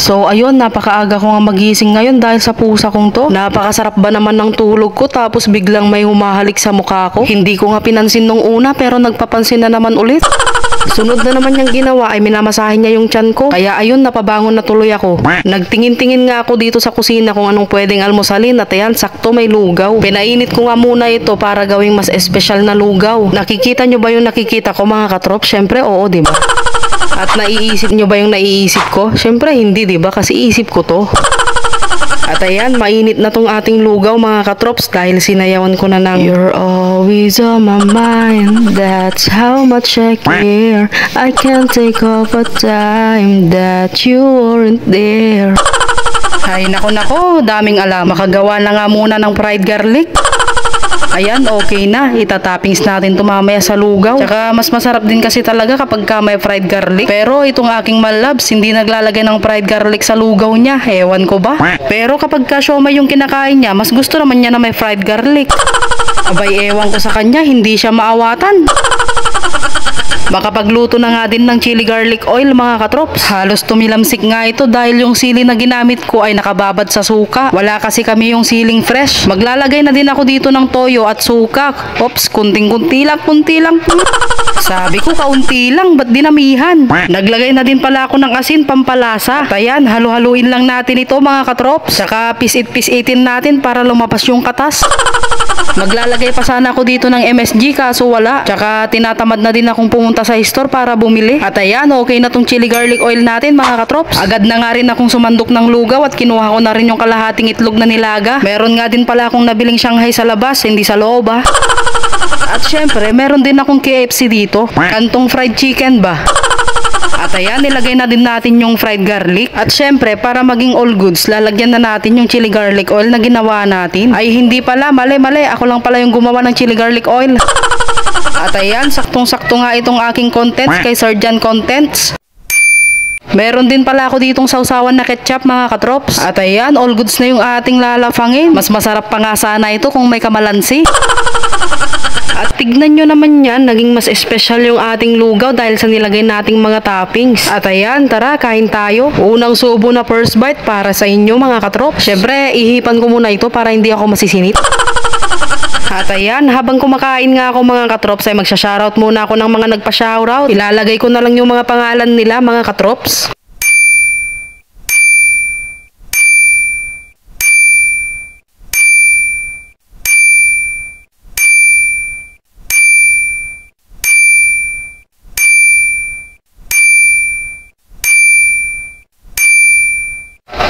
So ayun, napakaaga ko nga magising ngayon dahil sa pusa kong to. Napakasarap ba naman ng tulog ko tapos biglang may humahalik sa mukha ko. Hindi ko nga pinansin nung una pero nagpapansin na naman ulit. Sunod na naman niyang ginawa ay minamasahin niya yung tiyan ko. Kaya ayun, napabangon na tuloy ako. Nagtingin-tingin nga ako dito sa kusina kung anong pwedeng almusalin at ayan, sakto may lugaw. Pinainit ko nga muna ito para gawing mas espesyal na lugaw. Nakikita nyo ba yung nakikita ko mga katrop? Syempre oo, diba? At naiisip nyo ba yung naiisip ko? Syempre hindi, diba? Kasi isip ko to. At ayan, mainit na tong ating lugaw mga katrops dahil sinayawan ko na ng You're always on my mind, that's how much I care. I can't take off a time that you weren't there. Ay nako, daming alam. Makagawa na nga muna ng fried garlic. Ayan, okay na. Itatoppings natin ito mamaya sa lugaw. Tsaka mas masarap din kasi talaga kapag ka may fried garlic. Pero itong aking malabs, hindi naglalagay ng fried garlic sa lugaw niya. Ewan ko ba? Pero kapag ka siomay yung kinakain niya, mas gusto naman niya na may fried garlic. Abay, ewan ko sa kanya, hindi siya maawatan. Makapagluto na nga din ng chili garlic oil mga katrops. Halos tumilamsik nga ito dahil yung sili na ginamit ko ay nakababad sa suka. Wala kasi kami yung siling fresh. Maglalagay na din ako dito ng toyo at suka. Ops, kunti lang. Sabi ko kaunti lang, ba't dinamihan? Naglagay na din pala ako ng asin pampalasa. At ayan, halu-haluin lang natin ito mga katrops. Saka pisit-pisitin natin para lumabas yung katas. Maglalagay pa sana ako dito ng MSG kaso wala. Tsaka tinatamad na din akong pumunta sa store para bumili. At ayan, okay na tong chili garlic oil natin mga katrops. Agad na nga rin akong sumandok ng lugaw at kinuha ko na rin yung kalahating itlog na nilaga. Meron nga din pala akong nabiling Shanghai sa labas, hindi sa loob ah. At syempre, meron din akong KFC dito. Kantong fried chicken ba? At ayan, nilagay na din natin yung fried garlic. At syempre, para maging all goods, lalagyan na natin yung chili garlic oil na ginawa natin. Ay hindi pala, mali. Ako lang pala yung gumawa ng chili garlic oil. At ayan, saktong-sakto nga itong aking contents kay Sir Jan Contents. Meron din pala ako ditong sausawan na ketchup mga katrops. At ayan, all goods na yung ating lalafangin. Mas masarap pa nga sana ito kung may kamalansi. At tignan nyo naman yan, naging mas espesyal yung ating lugaw dahil sa nilagay nating mga toppings. At ayan, tara, kain tayo. Unang subo na first bite para sa inyo mga katrop. Syempre, ihipan ko muna ito para hindi ako masisinit. At ayan, habang kumakain nga ako mga katrops ay magsha-shoutout muna ako ng mga nagpa-shoutout. Ilalagay ko na lang yung mga pangalan nila mga katrops.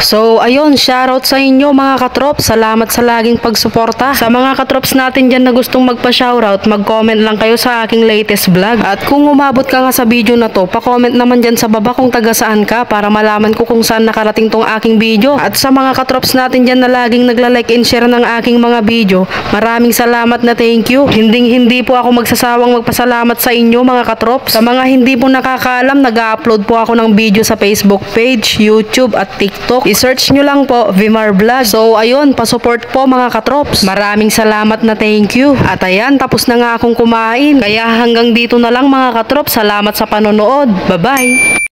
So, ayun, shoutout sa inyo mga katrops. Salamat sa laging pagsuporta. Sa mga katrops natin dyan na gustong magpa-shoutout, mag-comment lang kayo sa aking latest vlog. At kung umabot ka nga sa video na to, pa-comment naman dyan sa baba kung taga saan ka para malaman ko kung saan nakarating tong aking video. At sa mga katrops natin dyan na laging nagla-like and share ng aking mga video, maraming salamat na thank you. Hindi po ako magsasawang magpasalamat sa inyo mga katrops. Sa mga hindi po nakakaalam, nag-upload po ako ng video sa Facebook page, YouTube at TikTok. I-search nyo lang po, Vimar Vlog. So, ayun, pasupport po mga katrops. Maraming salamat na thank you. At ayan, tapos na nga akong kumain. Kaya hanggang dito na lang mga katrops. Salamat sa panonood. Bye-bye!